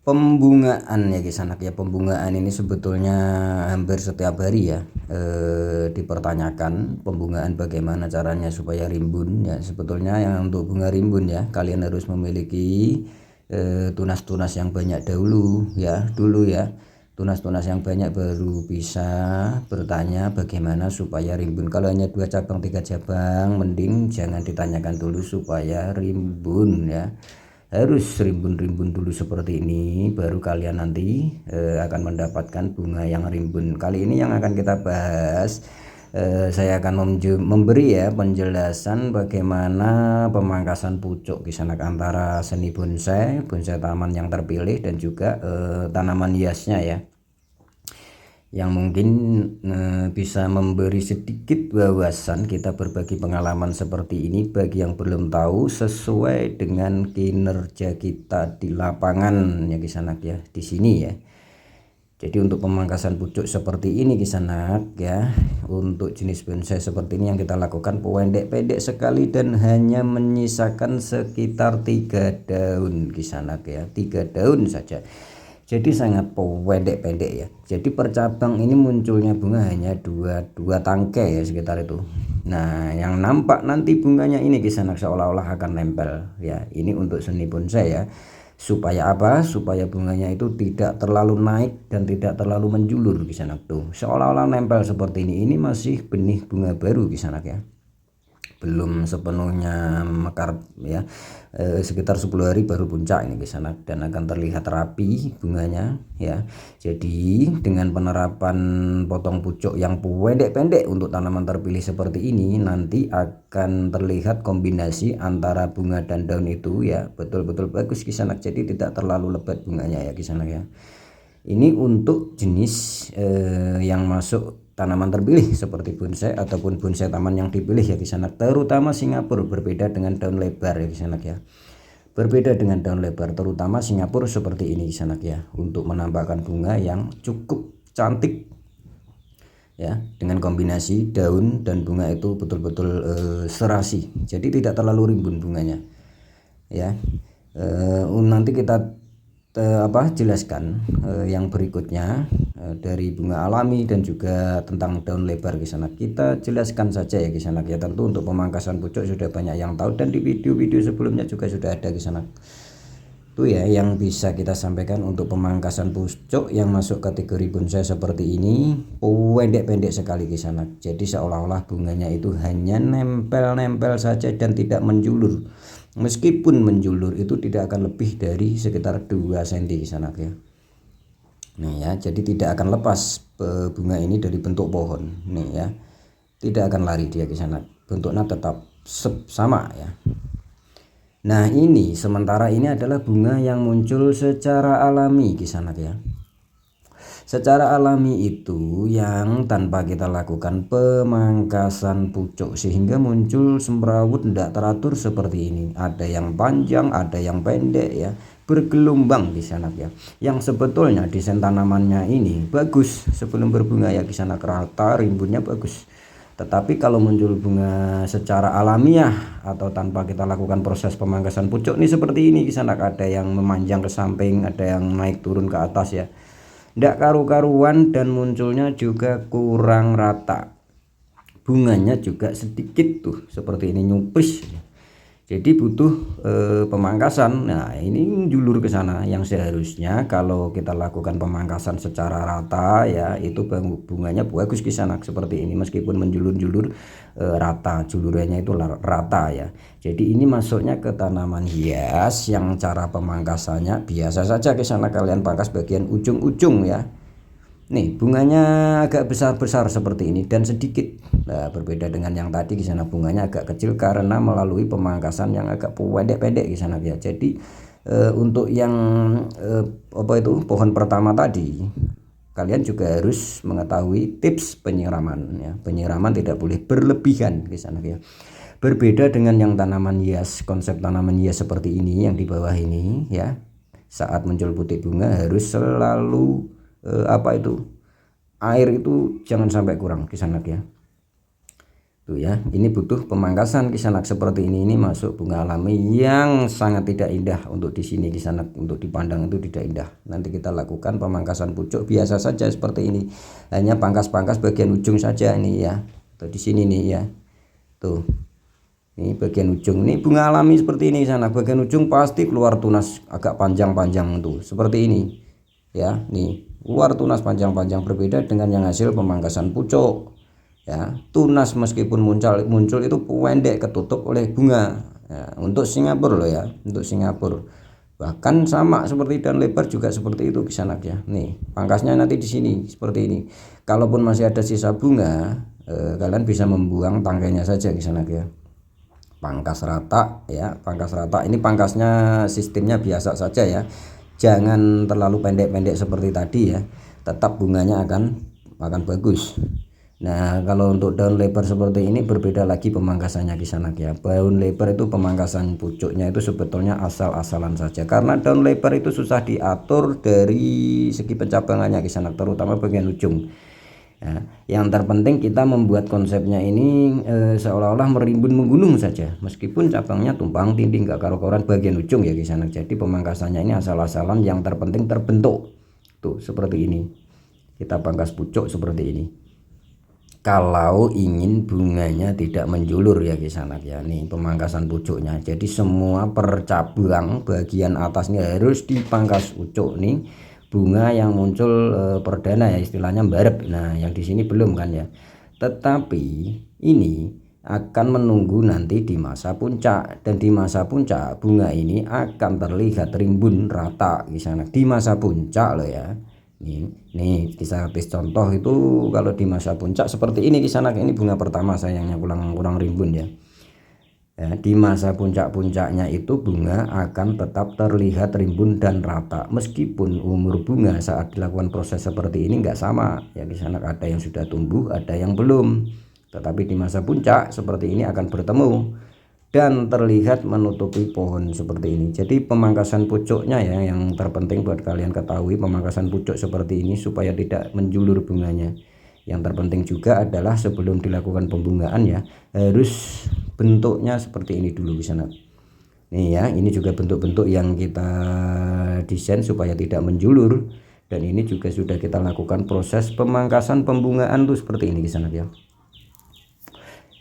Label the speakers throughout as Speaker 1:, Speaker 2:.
Speaker 1: Pembungaan ya Kisanak ya, pembungaan ini sebetulnya hampir setiap hari ya dipertanyakan pembungaan bagaimana caranya supaya rimbun ya. Sebetulnya yang untuk bunga rimbun ya kalian harus memiliki tunas-tunas yang banyak dulu ya, tunas-tunas yang banyak baru bisa bertanya bagaimana supaya rimbun. Kalau hanya 2 cabang 3 cabang mending jangan ditanyakan dulu supaya rimbun ya, harus rimbun-rimbun dulu seperti ini baru kalian nanti akan mendapatkan bunga yang rimbun. Kali ini yang akan kita bahas, saya akan memberi ya penjelasan bagaimana pemangkasan pucuk Kisanak antara seni bonsai taman yang terpilih dan juga tanaman hiasnya ya, yang mungkin bisa memberi sedikit wawasan. Kita berbagi pengalaman seperti ini bagi yang belum tahu sesuai dengan kinerja kita di lapangan ya Kisanak ya di sini ya. Jadi untuk pemangkasan pucuk seperti ini Kisanak ya, untuk jenis bonsai seperti ini yang kita lakukan pendek-pendek sekali dan hanya menyisakan sekitar 3 daun Kisanak ya, 3 daun saja. Jadi sangat pendek-pendek ya. Jadi per cabang ini munculnya bunga hanya dua tangkai ya sekitar itu. Nah yang nampak nanti bunganya ini Kisanak seolah-olah akan nempel ya. Ini untuk seni bonsai ya. Supaya apa? Supaya bunganya itu tidak terlalu naik dan tidak terlalu menjulur Kisanak tuh. Seolah-olah nempel seperti ini. Ini masih benih bunga baru Kisanak ya, belum sepenuhnya mekar ya, sekitar 10 hari baru puncak ini Kisanak dan akan terlihat rapi bunganya ya. Jadi dengan penerapan potong pucuk yang pendek-pendek untuk tanaman terpilih seperti ini nanti akan terlihat kombinasi antara bunga dan daun itu ya betul-betul bagus Kisanak. Jadi tidak terlalu lebat bunganya ya Kisanak ya. Ini untuk jenis yang masuk tanaman terpilih seperti bonsai ataupun bonsai taman yang dipilih ya Kisanak, terutama Singapura berbeda dengan daun lebar ya Kisanak ya. Berbeda dengan daun lebar, terutama Singapura seperti ini Kisanak ya, untuk menambahkan bunga yang cukup cantik ya, dengan kombinasi daun dan bunga itu betul-betul serasi. Jadi tidak terlalu rimbun bunganya ya. Nanti kita jelaskan yang berikutnya dari bunga alami dan juga tentang daun lebar Kisanak. Kita jelaskan saja ya Kisanak ya. Tentu untuk pemangkasan pucuk sudah banyak yang tahu dan di video-video sebelumnya juga sudah ada Kisanak. Itu ya yang bisa kita sampaikan untuk pemangkasan pucuk yang masuk kategori bonsai seperti ini, pendek-pendek sekali Kisanak. Jadi seolah-olah bunganya itu hanya nempel-nempel saja dan tidak menjulur. Meskipun menjulur itu tidak akan lebih dari sekitar 2 cm Kisanak ya. Nih ya, jadi tidak akan lepas bunga ini dari bentuk pohon nih ya, tidak akan lari dia Kisanak, bentuknya tetap sama ya. Nah ini sementara ini adalah bunga yang muncul secara alami Kisanak ya. Secara alami itu yang tanpa kita lakukan pemangkasan pucuk sehingga muncul semrawut tidak teratur seperti ini. Ada yang panjang, ada yang pendek ya, bergelombang Kisanak ya. Yang sebetulnya desain tanamannya ini bagus sebelum berbunga ya Kisanak, rata rimbunnya bagus. Tetapi kalau muncul bunga secara alamiah atau tanpa kita lakukan proses pemangkasan pucuk ini seperti ini Kisanak, ada yang memanjang ke samping, ada yang naik turun ke atas ya, tidak karu-karuan dan munculnya juga kurang rata. Bunganya juga sedikit tuh seperti ini, nyupis. Jadi butuh pemangkasan. Nah ini julur ke sana, yang seharusnya kalau kita lakukan pemangkasan secara rata ya itu bunganya bagus Kisanak seperti ini, meskipun menjulur-julur rata, julurannya itu rata ya. Jadi ini masuknya ke tanaman hias yang cara pemangkasannya biasa saja Kisanak, kalian pangkas bagian ujung-ujung ya. Nih bunganya agak besar-besar seperti ini dan sedikit. Nah, berbeda dengan yang tadi di sana bunganya agak kecil karena melalui pemangkasan yang agak pendek-pendek di sana ya. Jadi untuk yang pohon pertama tadi, kalian juga harus mengetahui tips penyiraman ya. Penyiraman tidak boleh berlebihan di sana ya. Berbeda dengan yang tanaman hias, konsep tanaman hias seperti ini yang di bawah ini ya. Saat muncul putih bunga harus selalu air itu jangan sampai kurang Kisanak ya. Tuh ya, ini butuh pemangkasan Kisanak seperti ini masuk bunga alami yang sangat tidak indah untuk di sini Kisanak, untuk dipandang itu tidak indah. Nanti kita lakukan pemangkasan pucuk biasa saja seperti ini, hanya pangkas-pangkas bagian ujung saja ini ya. Tuh di sini nih ya, tuh ini bagian ujung, ini bunga alami seperti ini Kisanak, bagian ujung pasti keluar tunas agak panjang-panjang tuh seperti ini ya. Nih keluar tunas panjang-panjang, berbeda dengan yang hasil pemangkasan pucuk ya. Tunas meskipun muncul itu pendek ketutup oleh bunga ya, untuk Singapura loh ya, untuk Singapura. Bahkan sama seperti daun lebar juga seperti itu Kisanak ya. Nih pangkasnya nanti di sini seperti ini. Kalaupun masih ada sisa bunga, kalian bisa membuang tangkainya saja Kisanak ya. Pangkas rata ya, pangkas rata. Ini pangkasnya sistemnya biasa saja ya, jangan terlalu pendek-pendek seperti tadi ya, tetap bunganya akan bagus. Nah kalau untuk daun lebar seperti ini berbeda lagi pemangkasannya Kisanak ya. Daun lebar itu pemangkasan pucuknya itu sebetulnya asal-asalan saja, karena daun lebar itu susah diatur dari segi pencabangannya Kisanak, terutama bagian ujung ya. Yang terpenting kita membuat konsepnya ini seolah-olah merimbun menggunung saja, meskipun cabangnya tumpang tindih gak karu-karuan bagian ujung ya Kisanak. Jadi pemangkasannya ini asal-asalan, yang terpenting terbentuk tuh seperti ini. Kita pangkas pucuk seperti ini kalau ingin bunganya tidak menjulur ya Kisanak ya. Nih pemangkasan pucuknya, jadi semua per cabang bagian atasnya harus dipangkas pucuk nih. Bunga yang muncul perdana ya istilahnya barep. Nah yang di sini belum kan ya, tetapi ini akan menunggu nanti di masa puncak, dan di masa puncak bunga ini akan terlihat rimbun rata Kisanak di masa puncak loh ya. Nih kisah contoh itu kalau di masa puncak seperti ini Kisanak. Ini bunga pertama sayangnya kurang rimbun ya. Di masa puncak-puncaknya itu bunga akan tetap terlihat rimbun dan rata, meskipun umur bunga saat dilakukan proses seperti ini enggak sama ya Kisanak. Ada yang sudah tumbuh, ada yang belum, tetapi di masa puncak seperti ini akan bertemu dan terlihat menutupi pohon seperti ini. Jadi pemangkasan pucuknya ya yang terpenting buat kalian ketahui, pemangkasan pucuk seperti ini supaya tidak menjulur bunganya. Yang terpenting juga adalah sebelum dilakukan pembungaan ya, harus bentuknya seperti ini dulu di sana. Nih ya, ini juga bentuk-bentuk yang kita desain supaya tidak menjulur, dan ini juga sudah kita lakukan proses pemangkasan pembungaan tuh seperti ini di sana ya.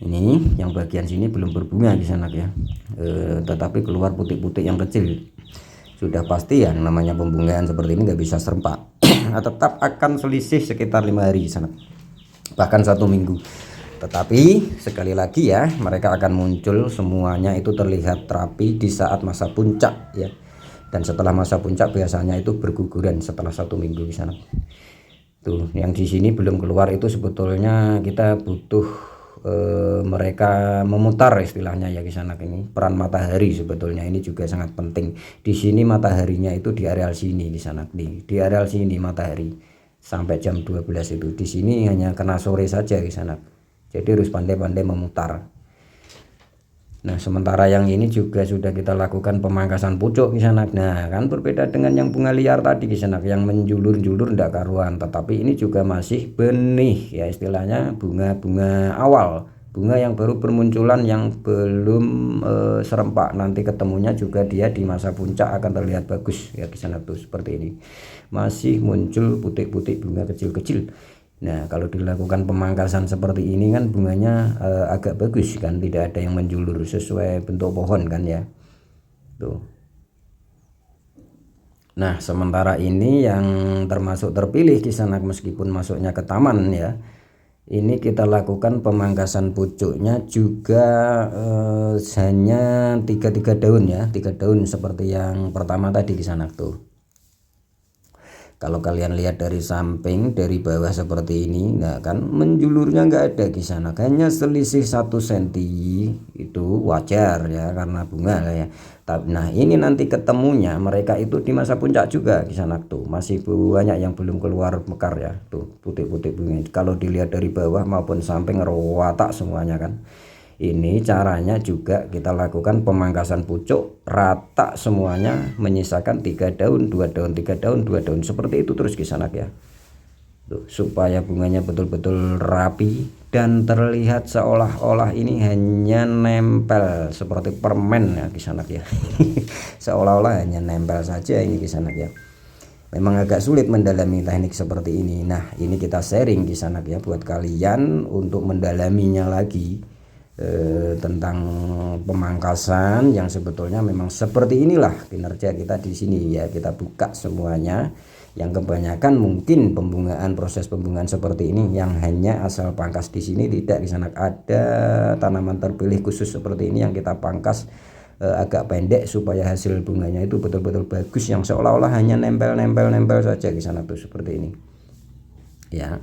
Speaker 1: Ini yang bagian sini belum berbunga Kisanak ya, tetapi keluar putih-putih yang kecil. Sudah pasti yang namanya pembungaan seperti ini nggak bisa serempak. Tetap akan selisih sekitar 5 hari Kisanak, bahkan 1 minggu. Tetapi sekali lagi ya, mereka akan muncul semuanya itu terlihat rapi di saat masa puncak ya. Dan setelah masa puncak biasanya itu berguguran setelah 1 minggu Kisanak. Tuh yang di sini belum keluar itu sebetulnya kita butuh mereka memutar istilahnya ya Kisanak. Ini peran matahari sebetulnya ini juga sangat penting. Di sini mataharinya itu di areal sini Kisanak, di areal sini matahari sampai jam 12 itu. Di sini hanya kena sore saja Kisanak, jadi harus pandai-pandai memutar. Nah sementara yang ini juga sudah kita lakukan pemangkasan pucuk Kisanak. Nah kan berbeda dengan yang bunga liar tadi Kisanak, yang menjulur-julur ndak karuan, tetapi ini juga masih benih ya istilahnya, bunga-bunga awal, bunga yang baru bermunculan, yang belum serempak. Nanti ketemunya juga dia di masa puncak akan terlihat bagus ya Kisanak tuh seperti ini, masih muncul putih-putih bunga kecil-kecil. Nah kalau dilakukan pemangkasan seperti ini kan bunganya agak bagus kan, tidak ada yang menjulur sesuai bentuk pohon kan ya tuh. Nah sementara ini yang termasuk terpilih Kisanak meskipun masuknya ke taman ya, ini kita lakukan pemangkasan pucuknya juga hanya 3 daun ya, 3 daun seperti yang pertama tadi Kisanak tuh. Kalau kalian lihat dari samping, dari bawah seperti ini, nah kan menjulurnya nggak ada Kisanak, hanya selisih 1 cm itu wajar ya karena bunga lah ya. Nah ini nanti ketemunya mereka itu di masa puncak juga Kisanak tuh, masih banyak yang belum keluar mekar ya tuh, putih-putih bunga. Kalau dilihat dari bawah maupun samping watak semuanya kan. Ini caranya juga kita lakukan pemangkasan pucuk rata semuanya, menyisakan 3 daun, 2 daun, 3 daun, 2 daun, seperti itu terus Kisanak ya. Tuh, supaya bunganya betul-betul rapi dan terlihat seolah-olah ini hanya nempel seperti permen ya Kisanak ya. Seolah-olah hanya nempel saja ini Kisanak ya. Memang agak sulit mendalami teknik seperti ini. Nah, ini kita sharing Kisanak ya buat kalian untuk mendalaminya lagi tentang pemangkasan yang sebetulnya memang seperti inilah kinerja kita di sini ya. Kita buka semuanya. Yang kebanyakan mungkin pembungaan, proses pembungaan seperti ini yang hanya asal pangkas di sini tidak Kisanak. Ada tanaman terpilih khusus seperti ini yang kita pangkas agak pendek supaya hasil bunganya itu betul-betul bagus, yang seolah-olah hanya nempel saja Kisanak tuh seperti ini ya.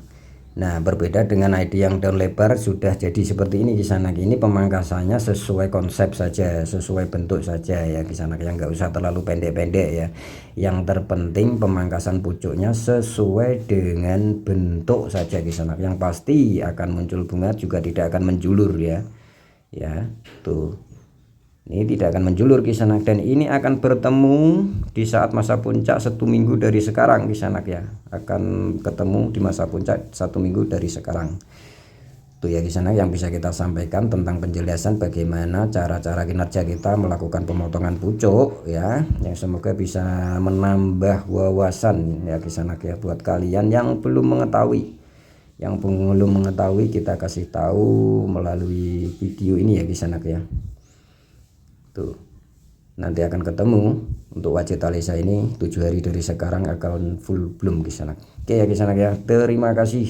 Speaker 1: Nah, berbeda dengan ID yang daun lebar sudah jadi seperti ini Kisanak. Ini pemangkasannya sesuai konsep saja, sesuai bentuk saja ya Kisanak, yang nggak usah terlalu pendek-pendek ya. Yang terpenting pemangkasan pucuknya sesuai dengan bentuk saja Kisanak. Yang pasti akan muncul bunga, juga tidak akan menjulur ya. Ya, tuh. Ini tidak akan menjulur Kisanak, dan ini akan bertemu di saat masa puncak 1 minggu dari sekarang Kisanak ya. Akan ketemu di masa puncak 1 minggu dari sekarang. Itu ya Kisanak yang bisa kita sampaikan tentang penjelasan bagaimana cara-cara kinerja kita melakukan pemotongan pucuk ya. Yang semoga bisa menambah wawasan ya Kisanak ya buat kalian yang belum mengetahui. Yang belum mengetahui kita kasih tahu melalui video ini ya Kisanak ya. Tuh, nanti akan ketemu untuk Wajethalisa ini 7 hari dari sekarang akan full bloom Kisanak. Oke ya Kisanak ya, terima kasih.